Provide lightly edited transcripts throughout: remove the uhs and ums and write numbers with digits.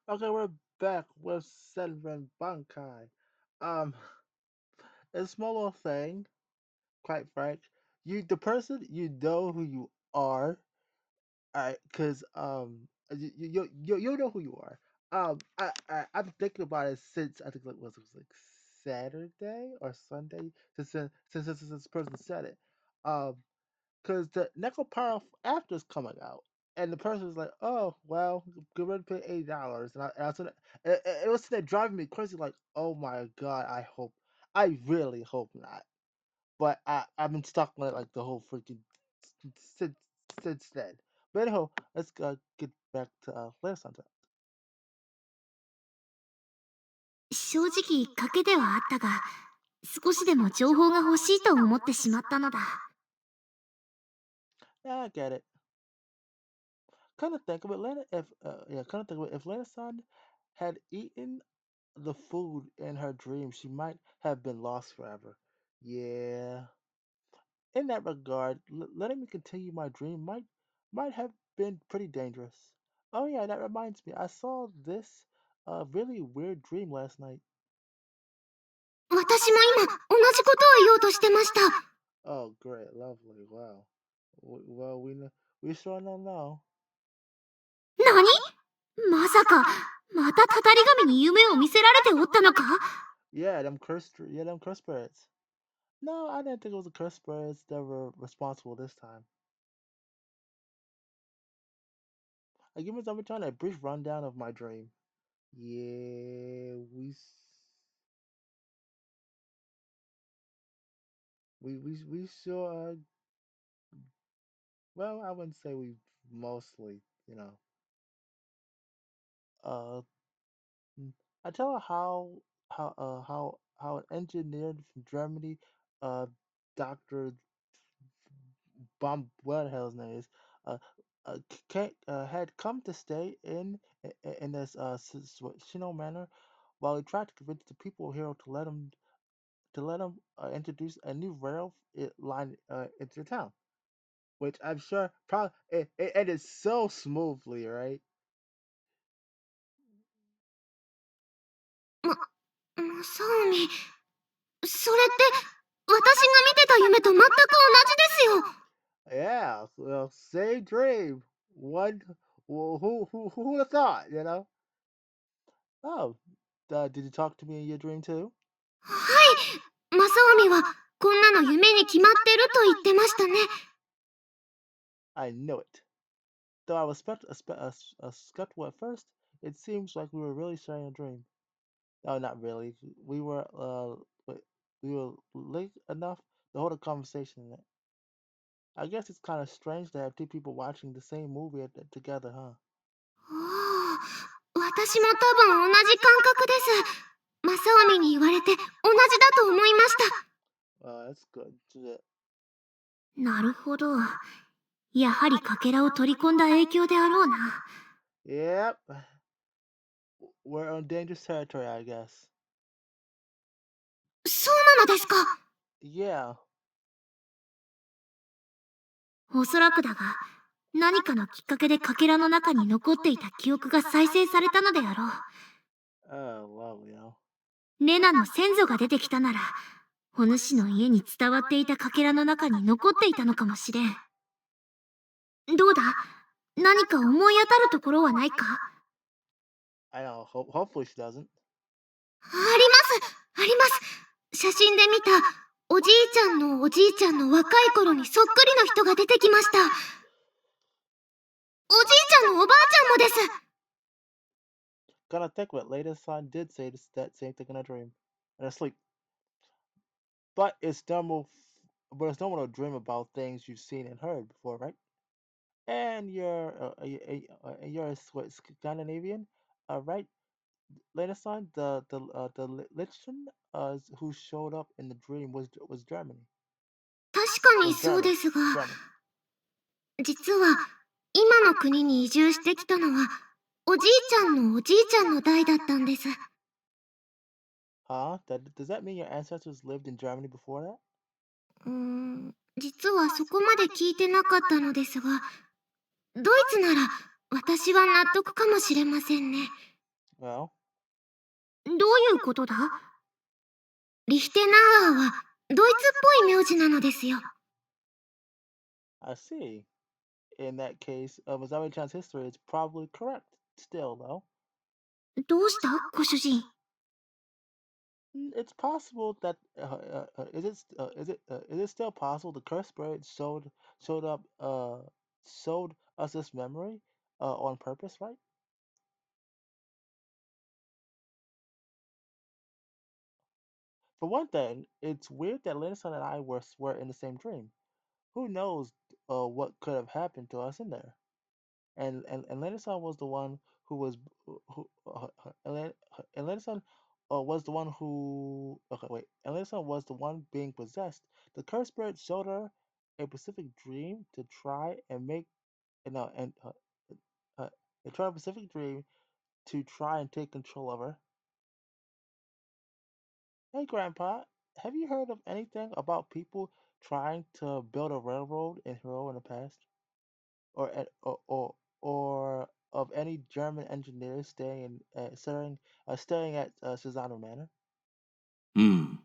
Okay, we're back with Seren Bankai. Um, it's a small little thing, quite frank. The person, you know who you are, alright, because you know who you are. I've been thinking about it since I think it was like Saturday or Sunday since this person said it. Um, because the Necropara after is coming out, and the person was like, "Oh, well, get ready to pay $80," and I was it was sitting there driving me crazy. Like, oh my god, I really hope not. But I've been stuck on it like the whole freaking since since then. But anyhow, let's get back to last time. 正直賭けではあったが、少しでも情報が欲しいと思ってしまったのだ。Yeah, I get it. Kind of think of it, Lena. If yeah, kind of think of it. If Lena-san had eaten the food in her dream, she might have been lost forever. Yeah. In that regard, letting me continue my dream might have been pretty dangerous. Oh yeah, that reminds me. I saw this really weird dream last night. 私も今、同じことを言おうとしてました。Oh, great, lovely, wow. Well, we sure don't know. 何？まさか、またたたり神に夢を見せられておったのか？ Them curse spirits. No, I didn't think it was the curse spirits that were responsible this time. Give me some return a brief rundown of my dream. Yeah, we sure well, I wouldn't say we mostly, you know. Uh, I tell her how an engineer from Germany, uh, Doctor Bomb, what the hell's name is, uh, had come to stay in this Shino manor, while he tried to convince the people here to let him introduce a new line into the town, which I'm sure probably it ended so smoothly, right? まさおみ、それって私が見てた夢と全く同じですよ。Yeah, well, same dream. One, who would have thought, you know? Oh, did you talk to me in your dream too? はい、マサオミはこんなの夢に決まってると言ってましたね。I knew it. Though I was skeptical at first, it seems like we were really sharing a dream. No, not really. We were we were late enough to hold a conversation in it. I guess it's kind of strange to have two people watching the same movie together, huh? ああ、私も多分同じ感覚です。マサオミに言われて同じだと思いました。That's good.なるほど。やはりかけらを取り込んだ影響であろうな。Yep, we're on dangerous territory, I guess. そうなのですか。Yeah. おそらくだが、何かのきっかけでかけらの中に残っていた記憶が再生されたのであろう。Oh, lovely, huh? レナの先祖が出てきたなら、お主の家に伝わっていたかけらの中に残っていたのかもしれん。どうだ？何か思い当たるところはないか？ I know. Hopefully she doesn't. あります、あります。写真で見たおじいちゃんのおじいちゃんの若い頃にそっくりの人が出てきました。おじいちゃんのおばあちゃんもです。Gotta think what later son did say that same thing in a dream. In her sleep. But it's normal to dream about things you've seen and heard before, right? And you're what, Scandinavian, right? Later son, the Lichen, who showed up in the dream was Germany. 確かに Was そう German. ですが、German. 実は今の国に移住してきたのはおじいちゃんのおじいちゃんの代だったんです。Huh? Does that mean your ancestors lived in Germany before that? 実はそこまで聞いてなかったのですが、ドイツなら私は納得かもしれませんね。Well, どういうことだ？リヒテナーアーはドイツっぽい名字なのですよ。I see. In that case, Azami-chan's history is probably correct. Still, though, どうしたご主人。it's possible that is it still possible the cursed spirit showed up showed us this memory on purpose, right? For one thing, it's weird that Lena and I were in the same dream. Who knows what could have happened to us in there? And Lena was the one who was who and Lena was the one who okay wait and Lena was the one being possessed. The cursed spirit showed her a specific dream to try and make no uh, they tried a specific dream to try and take control of her. Hey, Grandpa, have you heard of anything about people trying to build a railroad in Hero in the past, or at- or of any German engineers staying at Cesano Manor? うん。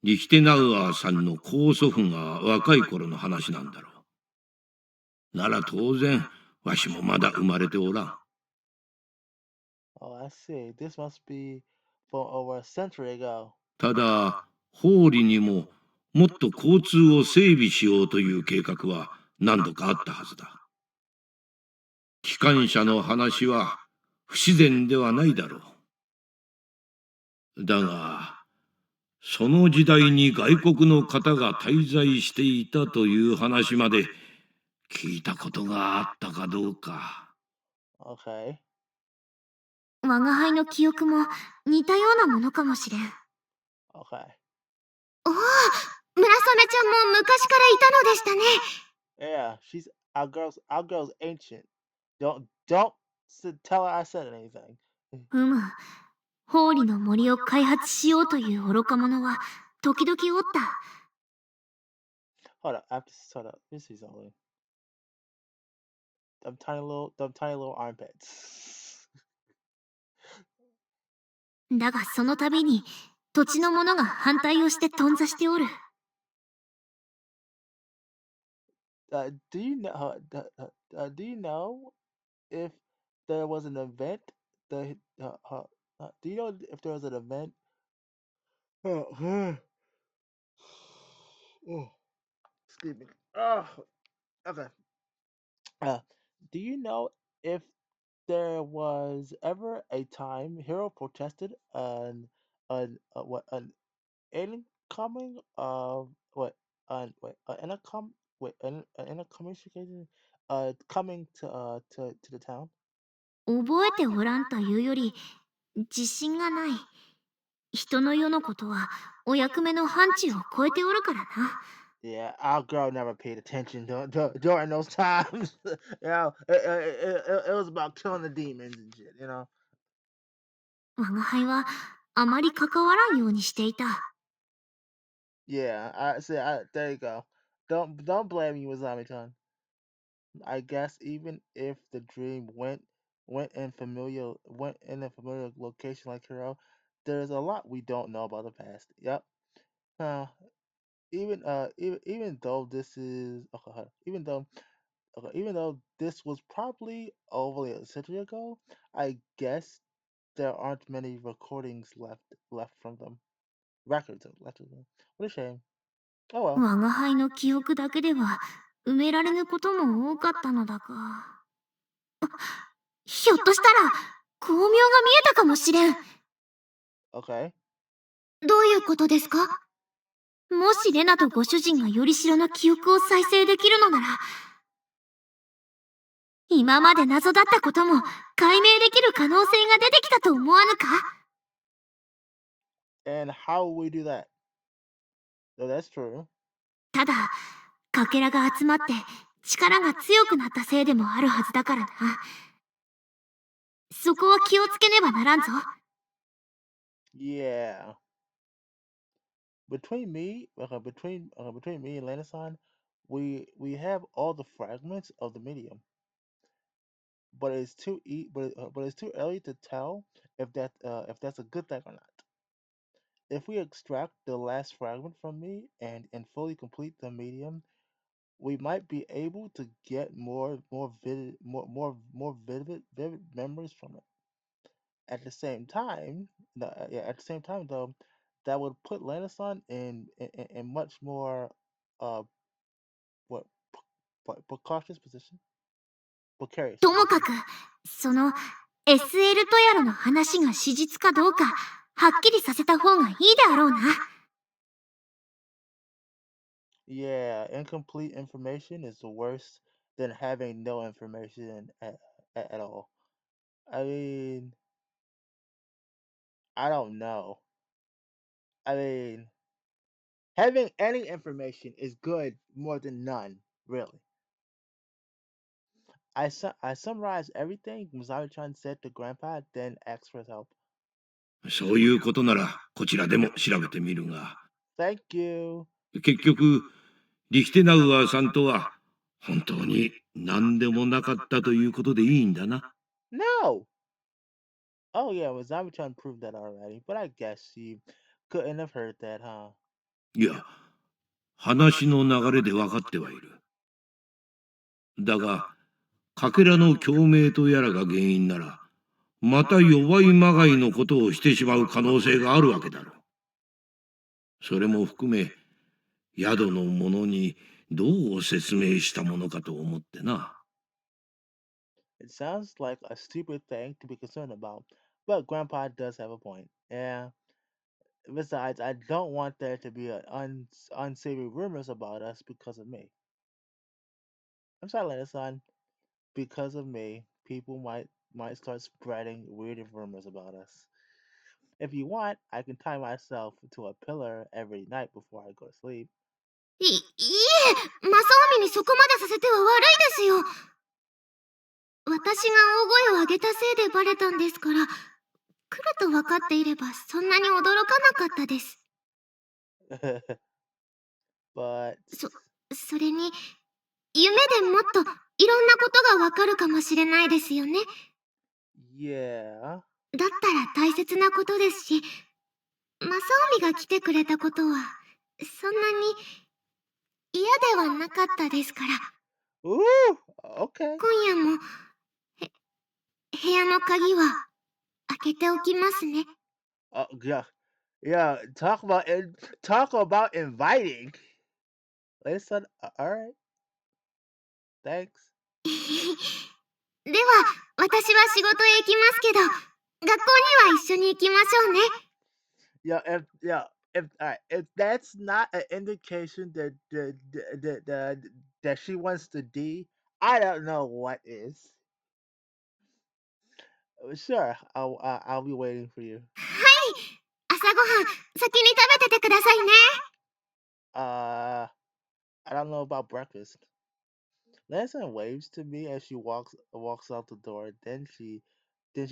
リヒテナウアーさんの高祖父が若い頃の話なんだろう。なら当然、わしもまだ生まれておらん。Oh, I see. This must be from over a century ago. ただ、法理にももっと交通を整備しようという計画は何度かあったはずだ。機関車の話は不自然ではないだろう。だが、その時代に外国の方が滞在していたという話まで聞いたことがあったかどうか。Okay, 我が輩の記憶も似たようなものかもしれん。okay. おお、村雨ちゃんも昔からいたのでしたね。Yeah, she's our girl's ancient. Don't tell her I said anything. うむ、ホーリの森を開発しようという愚か者は時々おった。Hold up, I have to hold up. Let me see something. Them tiny little armpits. だがその度に土地の者が反対をして頓挫しておる。Do you know? Do you know if there was an event? The Do you know if there was an event? Oh, oh, excuse me. Oh, okay. Uh, do you know if there was ever a time Hero protested an incoming what wait intercom wait an intercommunication coming to the town? 覚えておらんというより自信がない。人の世のことはお役目の範疇を超えておるからな。Yeah, our girl never paid attention during those times. It was about killing the demons and shit. 我が輩はあまり関わらんようにしていた。Yeah, I see. There you go. Don't blame you, Azami-chan. I guess even if the dream went in a familiar location like Hero, there's a lot we don't know about the past. Yep. Uh, even though this is okay, hold on. Even though this was probably over a century ago, I guess there aren't many recordings left from them. Records left of them. What a shame. Oh well. 我が輩の記憶だけでは埋められぬことも多かったのだが。ひょっとしたら光明が見えたかもしれん。Okay. どういうことですか？もしレナとご主人がよりしろの記憶を再生できるのなら、今まで謎だったことも解明できる可能性が出てきたと思わぬか？ And how will we do that? No, that's true. ただ、かけらが集まって力が強くなったせいでもあるはずだからな。そこは気をつけねばならんぞ。Yeah. Between me and Lanasan, we have all the fragments of the medium. but it's too early to tell if that's a good thing or not. If we extract the last fragment from me and fully complete the medium, we might be able to get more vivid memories from it. At the same time, at the same time though, that would put Lanason in much more uh what precautious position, precarious ともか position. く、その SL トヤロの話が史実かどうか、はっきりさせた方がいいであろうな。Yeah, incomplete information is worse than having no information at all. I mean, I don't know. I mean, having any information is good more than none, really. I summarized everything Masaru-chan said to Grandpa, then asked for his help. そういうことならこちらでも調べてみるが、Thank you. 結局リヒテナウアーさんとは本当に何でもなかったということでいいんだな。No! Oh yeah, Masaru-chan proved that already, but I guess she couldn't have heard that, huh? いや、話の流れで分かってはいる。だが、かけらの共鳴とやらが原因なら、また弱いまがいのことをしてしまう可能性があるわけだろう。それも含め、宿の者にどう説明したものかと思ってな。It sounds like a stupid thing to be concerned about, but Grandpa does have a point. Yeah. Besides, I don't want there to be unsavory rumors about us because of me. I'm sorry, Lena-san. Because of me, people might start spreading weird rumors about us. If you want, I can tie myself to a pillar every night before I go to sleep. いえ、正臣にそこまでさせては悪いですよ。私が大声を上げたせいでバレたんですから、来ると分かっていればそんなに驚かなかったです。But それに、夢でもっといろんなことが分かるかもしれないですよね。yeah. だったら大切なことですし、正臣が来てくれたことは、そんなに嫌ではなかったですから。Ooh, okay. 今夜も、部屋の鍵は開けておきますね。Yeah, yeah. Talk about inviting. Listen, all right. Thanks. では、私は仕事へ行きますけど、学校には一緒に行きましょうね。If all right, if that's not an indication that she wants to D, I don't know what is. Sure, I'll be waiting for you. はい、朝ごはん先に食べててくださいね。Uh, I don't know about breakfast. Lanson waves to me as she walks out the door. Then she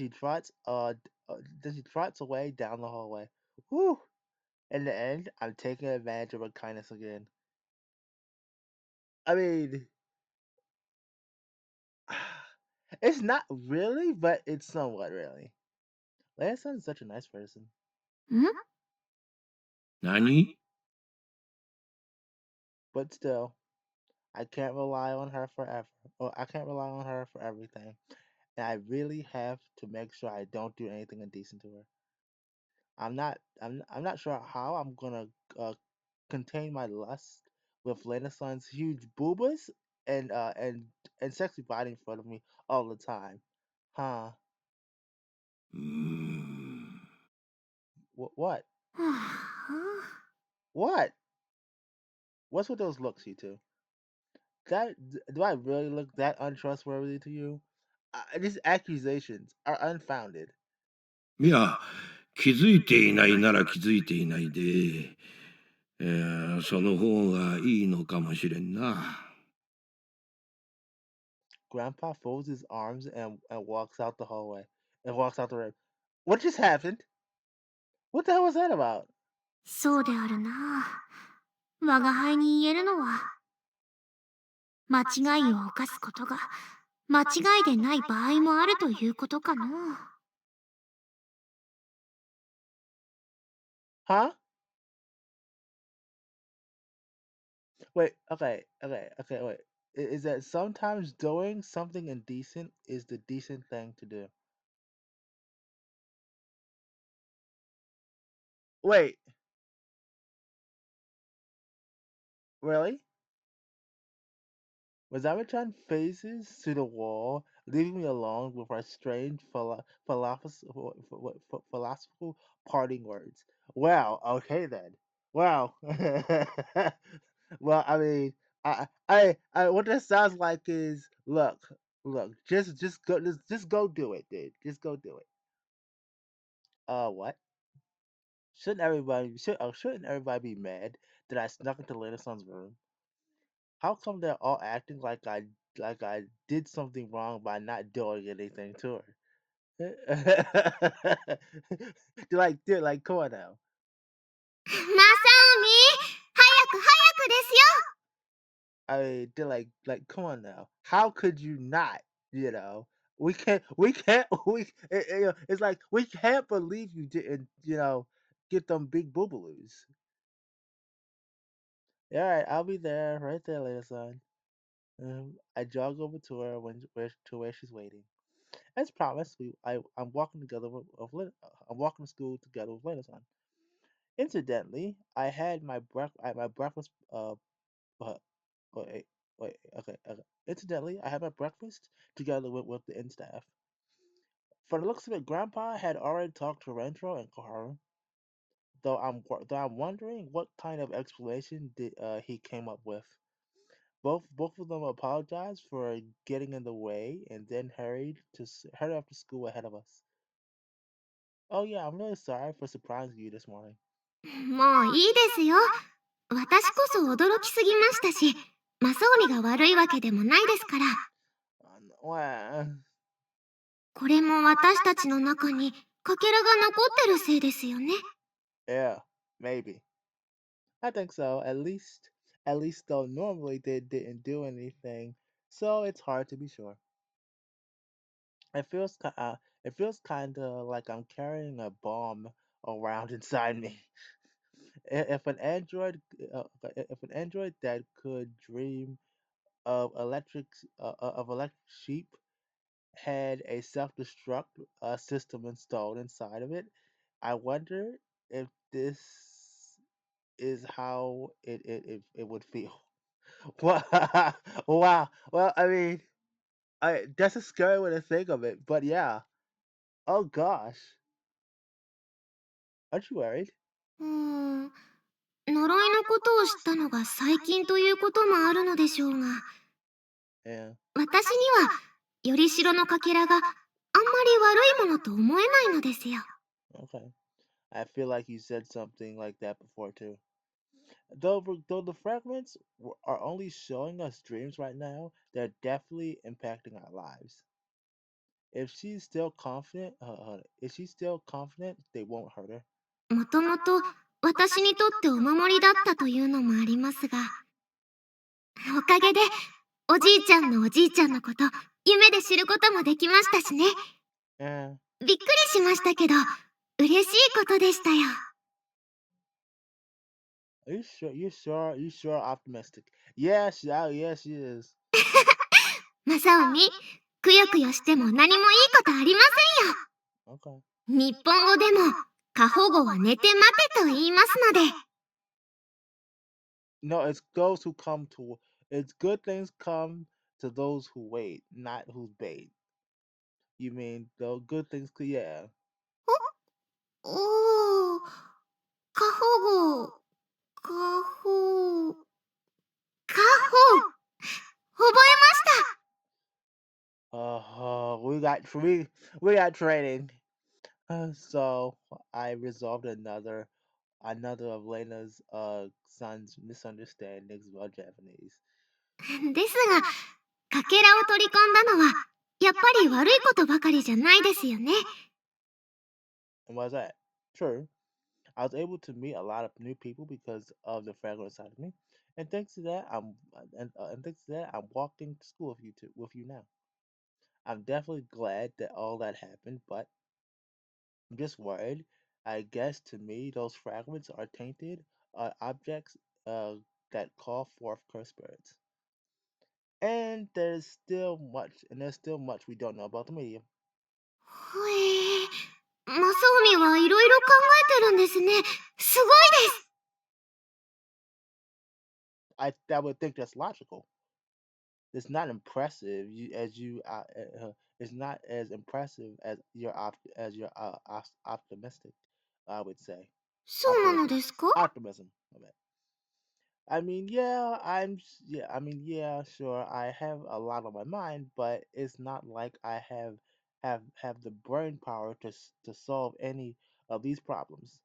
trots then she trots away down the hallway. Whew. In the end, I'm taking advantage of her kindness again. I mean, it's not really, but it's somewhat really. Lanson's such a nice person. ん？何？ But still, I can't rely on her forever. Or I can't rely on her for everything. And I really have to make sure I don't do anything indecent to her. I'm not sure how I'm gonna uh, contain my lust with Renaissance huge boobas and uh and and sexy body in front of me all the time. Huh? うーん。What? はあ、What? What's with those looks, you two? Do I really look that untrustworthy to you? These accusations are unfounded. いや、気づいていないなら気づいていないで、その方がいいのかもしれんな。Grandpa folds his arms and walks out the hallway and walks out the room. What just happened? What the hell was that about? そうであるな。我が輩に言えるのは、間違いを犯すことが間違いでない場合もあるということかの。Huh? Wait, okay, wait. Is that sometimes doing something indecent is the decent thing to do? Wait, really? Mazamitran faces to the wall, leaving me alone with our strange philosophical parting words. Well, okay then. Well, well, I mean, what that sounds like is, look, just go do it, dude. Just go do it. What? Shouldn't everybody be mad that I snuck into Lena's son's room? How come they're all acting like I did something wrong by not doing anything to her? They're like, come on now. マサオミ、早く早くですよ。 I mean, they're like, come on now. How could you not? You know, we can't, it's like we can't believe you didn't, get them big boobaloos. All right, I'll be there, right there, later, son. I jog over to her to where she's waiting. As promised, I'm walking together I'm walking to school together with Lena's son. Incidentally, I had my breakfast. Uh, wait, okay. Incidentally, I had my breakfast together with the in staff. For the looks of it, Grandpa had already talked to Rentro and Koharu. Though I'm wondering what kind of explanation did he came up with. Both of them apologized for getting in the way and then hurried off to school ahead of us. Oh yeah, I'm really sorry for surprising you this morning. もういいですよ。私こそ驚きすぎましたし、マサオミが悪いわけでもないですから。Well, これも私たちの中にかけらが残ってるせいですよね。yeah, maybe. I think so. At least though normally they didn't do anything, so it's hard to be sure. It feels it feels kind of like I'm carrying a bomb around inside me. If an android that could dream of electric sheep had a self-destruct system installed inside of it, I wonder if this is how it would feel. Wow. Wow. Well, I mean, that's a scary way to think of it, but yeah. Oh gosh. Aren't you worried? うーん、呪いのことを知ったのが最近ということもあるのでしょうが、Yeah. 私にはよりしろのかけらがあんまり悪いものと思えないのですよ。Okay. I feel like you said something like that before too. Though the fragments are only showing us dreams right now, they're definitely impacting our lives. If she's still confident, they won't hurt her. もともと私にとってお守りだったというのもありますが、おかげでおじいちゃんのおじいちゃんのこと夢で知ることもできましたしね。Yeah. びっくりしましたけど嬉しいことでしたよ。Are you sure? You sure optimistic? Yeah, she is. マサオミ、くよくよしても何もいいことありませんよ。 Okay. 日本語でも過保護は寝て待てと言いますので。 No, it's those who come to. It's good things come to those who wait, not who's bait. You mean the good things? Yeah. おお、過保護、過保、過保、覚えました。 we got training. So I resolved another of Lena's son's misunderstandings about Japanese. ですが、かけらを取り込んだのはやっぱり悪いことばかりじゃないですよね。 And what's that? True. I was able to meet a lot of new people because of the fragrance side of me, and thanks to that, I'm walking to school with you now. I'm definitely glad that all that happened, but I'm just worried. I guess to me, those fragments are tainted objects uh, that call forth cursed spirits. And there's still much we don't know about the medium. へえ、マサオミはいろいろ考えてるんですね。すごいです。I would think that's logical. It's not impressive. It's not as impressive as optimistic. I would sayそうなの optimism. ですか？ Optimism. I mean. I mean, yeah, yeah, I mean, yeah, sure. I have a lot on my mind, but it's not like I have the brain power to solve any of these problems.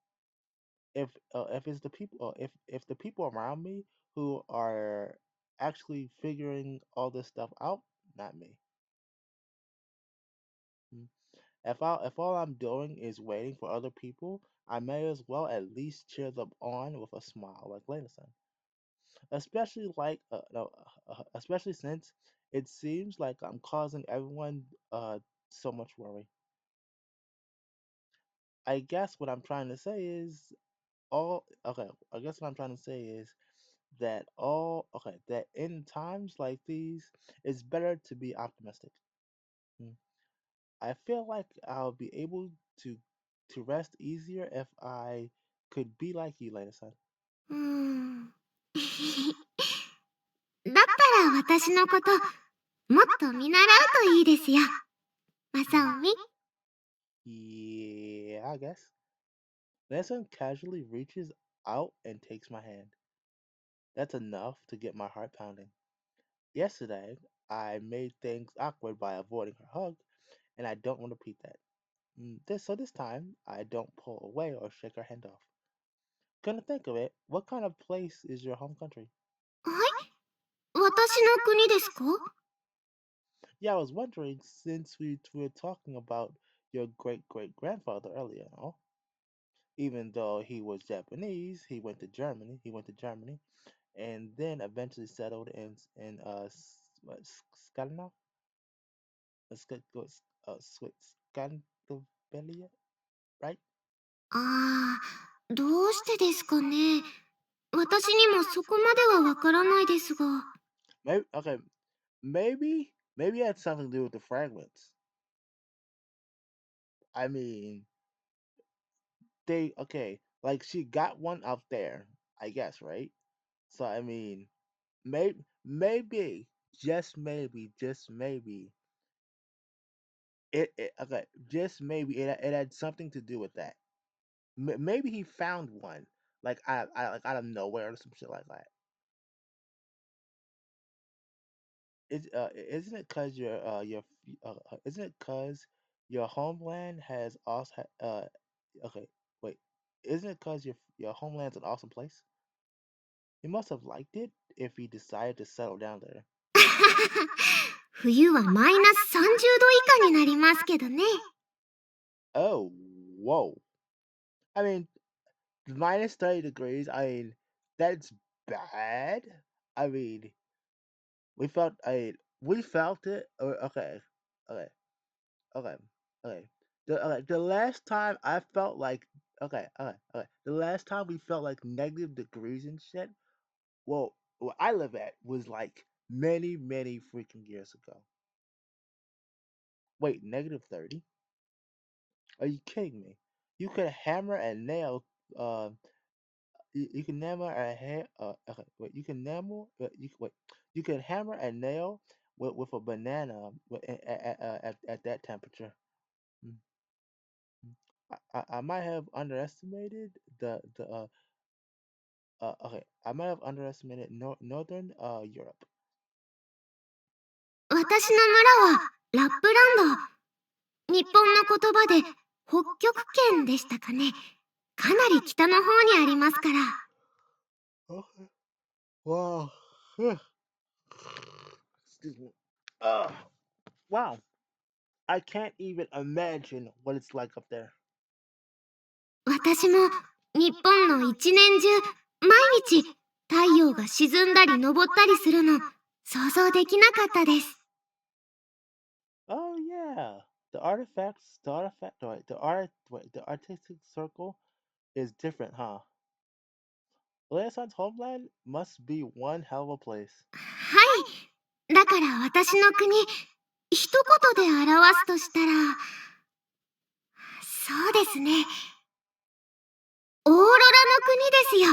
If it's the people, if the people around me who are actually figuring all this stuff out, not me. Mm. If all I'm doing is waiting for other people, I may as well at least cheer them on with a smile, like Lena said. Especially since it seems like I'm causing everyone so much worry. I guess what I'm trying to say is all okay. I guess what I'm trying to say is that in times like these, it's better to be optimistic. Mm. I feel like I'll be able to to rest easier if I could be like you, Lena-san. うーん。だったら私のこともっと見習うといいですよ。マサオミ。Yeah, I guess. Lena-san casually reaches out and takes my hand. That's enough to get my heart pounding. Yesterday, I made things awkward by avoiding her hug, and I don't want to repeat that. So this time, I don't pull away or shake her hand off. Gonna think of it, what kind of place is your home country? はい、私の国ですか？ Yeah, I was wondering since we were talking about your great great grandfather earlier, no? Even though he was Japanese, he went to Germany. He went to Germany, and then eventually settled in Scandinavia, Scandinavia, right? ああ、どうしてですかね。私にもそこまではわからないですが。Maybe okay, maybe it had something to do with the fragments. I mean, like she got one out there, I guess, right? So I mean, maybe, just maybe, just maybe it had something to do with that. Maybe he found one, like out of nowhere or some shit like that. Isn't it cause isn't it cause your homeland has also okay wait isn't it cause your homeland's an awesome place? He must have liked it if he decided to settle down there. 冬はマイナス30度以下になりますけどね。Oh, whoa! I mean, -30 degrees. I mean, that's bad. I mean, we felt it. Okay, okay, okay. The last time I felt like the last time we felt like negative degrees and shit. Well, where I live at was like many freaking years ago. Wait, -30? Are you kidding me? You could hammer and nail. Uh, you can hammer a hair. Okay, wait. You can nail. Wait. You can hammer and nail with a banana at that temperature. Mm, mm. I might have underestimated okay. I might have underestimated northern Europe. 私の村はラップランド。日本の言葉で北極圏でしたかね。かなり北の方にありますから。Okay. Wow. Excuse me. Wow. I can't even imagine what it's like up there. 私も日本の一年中毎日太陽が沈んだり昇ったりするの想像できなかったです。Yeah, the artistic circle is different, huh? Renaissance homeland must be one hell of a place. はい。だから私の国、一言で表すとしたら、そうですね。オーロラの国ですよ。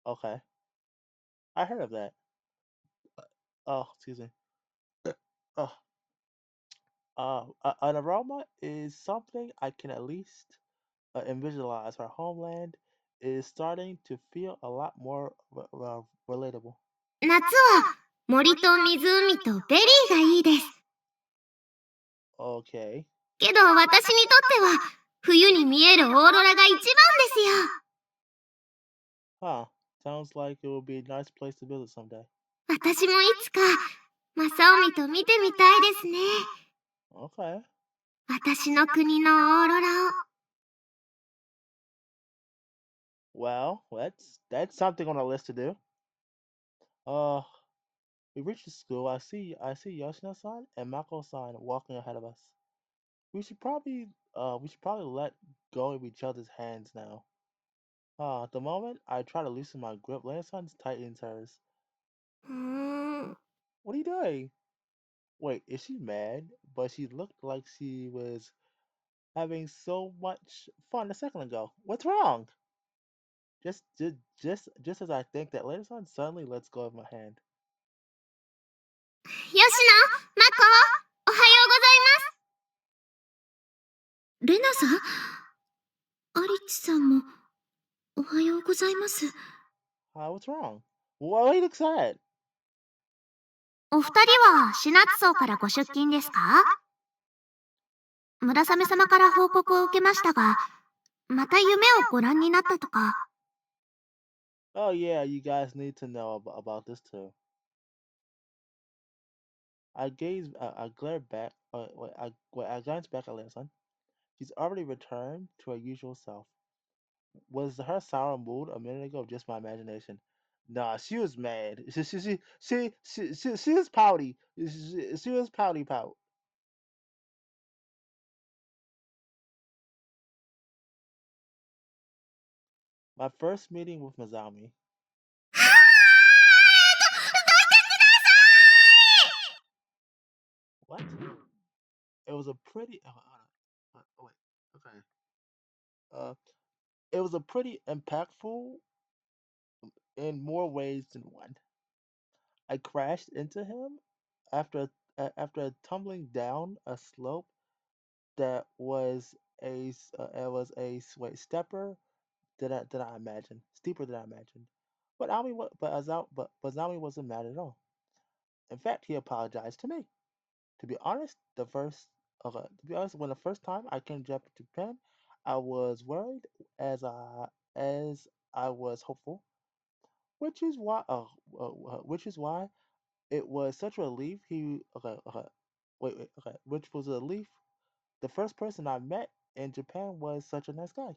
Okay, I heard of that. Oh, excuse me. Oh, an aroma is something I can at least visualize. Her homeland is starting to feel a lot more relatable. 夏は森と湖とベリーがいいです。Okay, けど私にとっては冬に見えるオーロラが一番ですよ。huh? Sounds like it would be a nice place to visit someday. 私もいつか正臣と見てみたいですね。Okay. 私の国のオーロラを。Well, that's something on our list to do. Uh, we reached the school. I see Yoshino-san and Mako-san walking ahead of us. We should probably let go of each other's hands now. At the moment, I try to loosen my grip. Lena-san tightens hers. うーん。What are you doing? Wait, is she mad? But she looked like she was having so much fun a second ago. What's wrong? Just as I think that Lena-san suddenly lets go of my hand. 吉野、マコ、おはようございます。レナさん、アリチさんもおはようございます。What's wrong? Why you look sad? お二人はシナツ荘からご出勤ですか？村雨様から報告を受けましたが、また夢をご覧になったとか。Oh yeah, you guys need to know about this too. I glare back. I glance back at Lena-san. She's already returned to her usual self. Was her sour mood a minute ago just my imagination? Nah, she was mad. She was pouty. She was pouty pout. My first meeting with Mazami. What? It was a pretty. Oh, hold on. Oh, wait. Okay. Uh, it was a pretty impactful in more ways than one. I crashed into him after after tumbling down a slope that was it was a wait stepper than I imagined, steeper than I imagined. But Azami wasn't mad at all. In fact, he apologized to me. To be honest, when the first time I came to Japan, I was worried as I was hopeful, which is why which is why it was such a relief. Which was a relief. The first person I met in Japan was such a nice guy.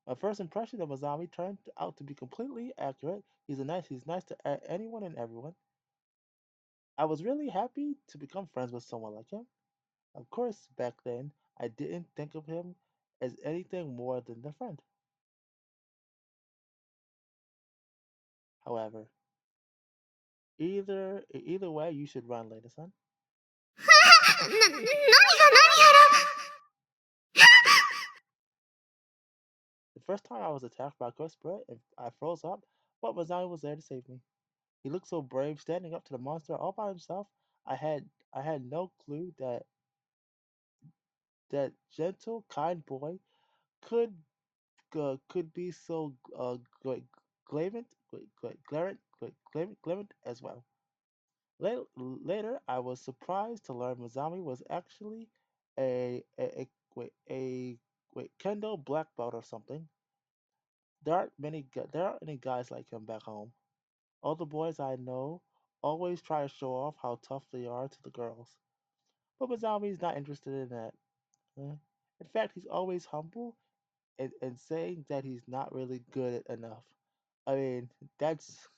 My first impression of Azami turned out to be completely accurate. He's nice to anyone and everyone. I was really happy to become friends with someone like him. Of course, back then, I didn't think of him as anything more than a friend. However, either way, you should run, later, son. 何が何やら。The first time I was attacked by a cursed spirit and I froze up, but Mazami was there to save me. He looked so brave, standing up to the monster all by himself. I had no clue that gentle, kind boy could could be so glavant, glavant as well. Later, I was surprised to learn Mazami was actually a wait a wait Kendo black belt or something. There aren't any guys like him back home. All the boys I know always try to show off how tough they are to the girls, but Mazami's not interested in that. Uh, In fact, he's always humble and saying that he's not really good enough. I mean, that's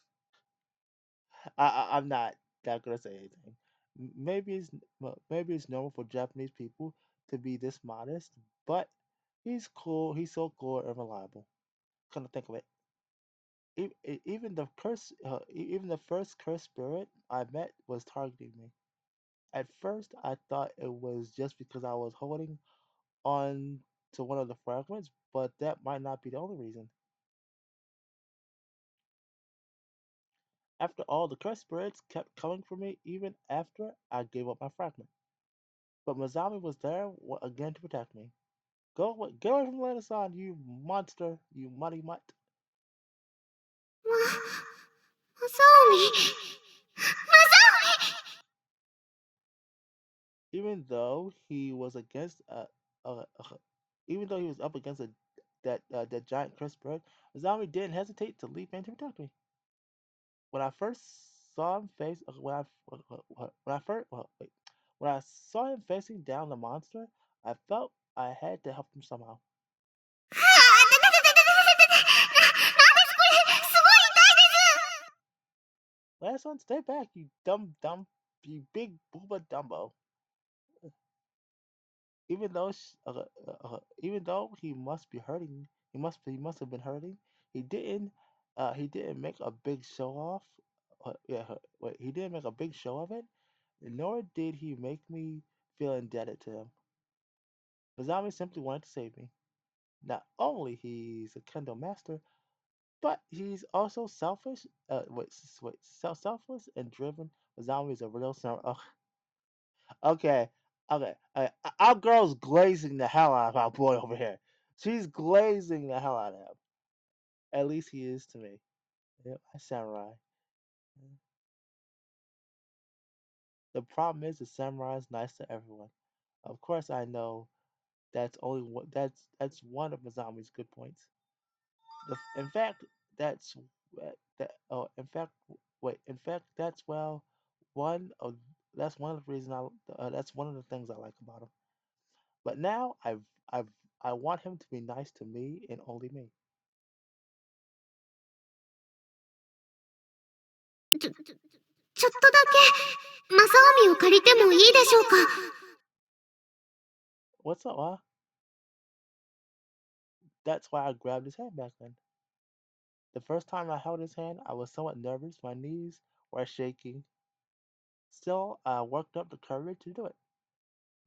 I'm not. Not gonna say anything. Maybe it's normal for Japanese people to be this modest, but he's cool. He's so cool and reliable. Come to think of it, even the first cursed spirit I met was targeting me. At first, I thought it was just because I was holding on to one of the fragments, but that might not be the only reason. After all, the cursed spirits kept coming for me even after I gave up my fragment. But Mazami was there again to protect me. Get away from Lena-san, you monster, you muddy mutt. マサオミ、マサ Even though he was against, even though he was up against that giant cursed spirit, Mazami didn't hesitate to leap in to protect me. When I first saw him face, when I first, wait, when I saw him facing down the monster, I felt I had to help him somehow. オミ、なんですこれ、すごい痛いです。 Last one, stay back, you dumb, you big booba dumbo. Even though he must be hurting, he must have been hurting. He didn't, he didn't make a big show off. He didn't make a big show of it, nor did he make me feel indebted to him. Mazami simply wanted to save me. Not only he's a kendo master, but he's also selfish. Selfless and driven. Mazami is a real okay, okay. Our girl's glazing the hell out of our boy over here. She's glazing the hell out of him. At least he is to me. Yep, my samurai. The problem is the samurai is nice to everyone. Of course, I know that's one of Mazami's good points. In fact, that's that. Oh, in fact, wait. In fact, one of that's one of the reasons that's one of the things I like about him. But now I've I want him to be nice to me and only me. ちょっとだけ、マサオミを借りてもいいでしょうか。What's up, huh? That's why I grabbed his hand back then. The first time I held his hand, I was somewhat nervous. My knees were shaking. Still, I worked up the courage to do it.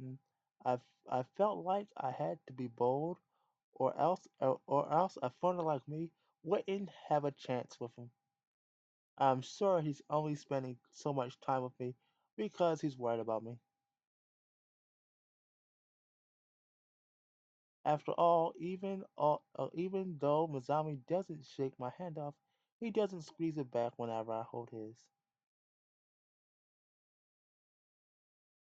Mm. I felt like I had to be bold, or else a foreigner like me wouldn't have a chance with him. I'm sure he's only spending so much time with me because he's worried about me. After all, even though Mazami doesn't shake my hand off, he doesn't squeeze it back whenever I hold his.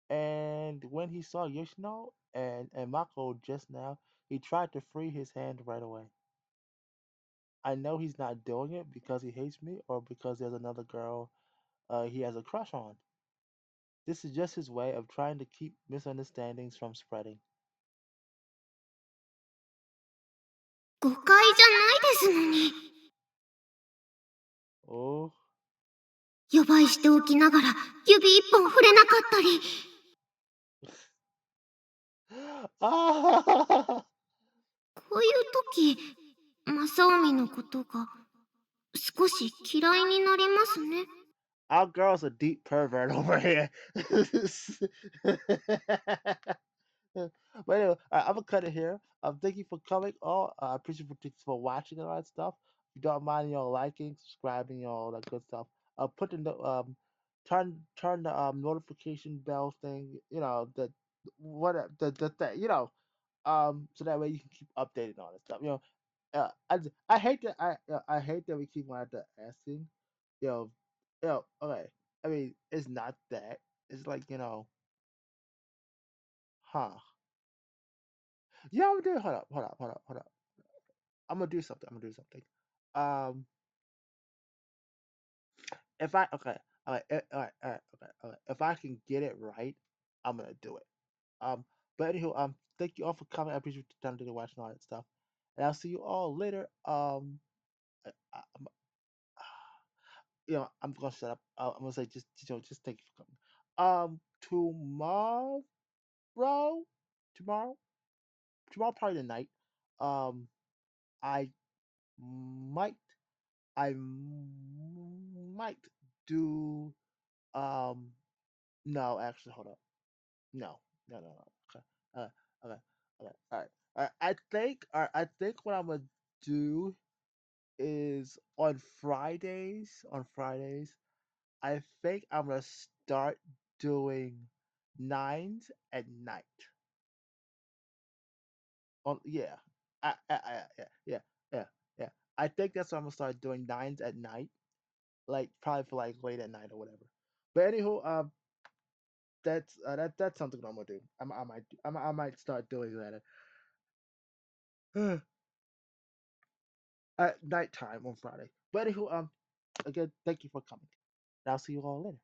And when he saw Yoshino and Mako just now, he tried to free his hand right away. I know he's not doing it because he hates me or because there's another girl he has a crush on. This is just his way of trying to keep misunderstandings from spreading. 誤解じゃないですのに。Oh. 予売しておきながら指一本触れなかったり。Ah! こういう時、マサオミのことが少し嫌いになりますね。Our girl's a deep pervert over here. But anyway, I'm gonna cut it here. Thank you for coming. I appreciate for watching and all that stuff. If you don't mind, liking, subscribing, all that good stuff. Put the turn the notification bell thing. The what so that way you can keep updated on this stuff. I hate that I hate that we keep wanting to asking. You know, okay. I mean, it's not that. It's like huh. Yeah, I'm gonna do. Hold up. I'm gonna do something. Um, if I okay, okay. If I can get it right, I'm gonna do it. But anywho, thank you all for coming. I appreciate your time today watching all that stuff, and I'll see you all later. I, I'm gonna shut up. I'm gonna say just just thank you for coming. Tomorrow, tomorrow, tomorrow probably tonight. Um, I might I might do no, actually, hold up. No, no. Okay. Okay. Okay. All right. All right. I think what I'm gonna do is on Fridays, I think I'm gonna start doing nines at night. Yeah. Yeah. Yeah. Yeah. I think that's what I'm gonna start doing nines at night, like probably for like late at night or whatever. But anywho, that's something I'm gonna do. I might start doing that at nighttime on Friday. But anywho, again, thank you for coming. And I'll see you all later.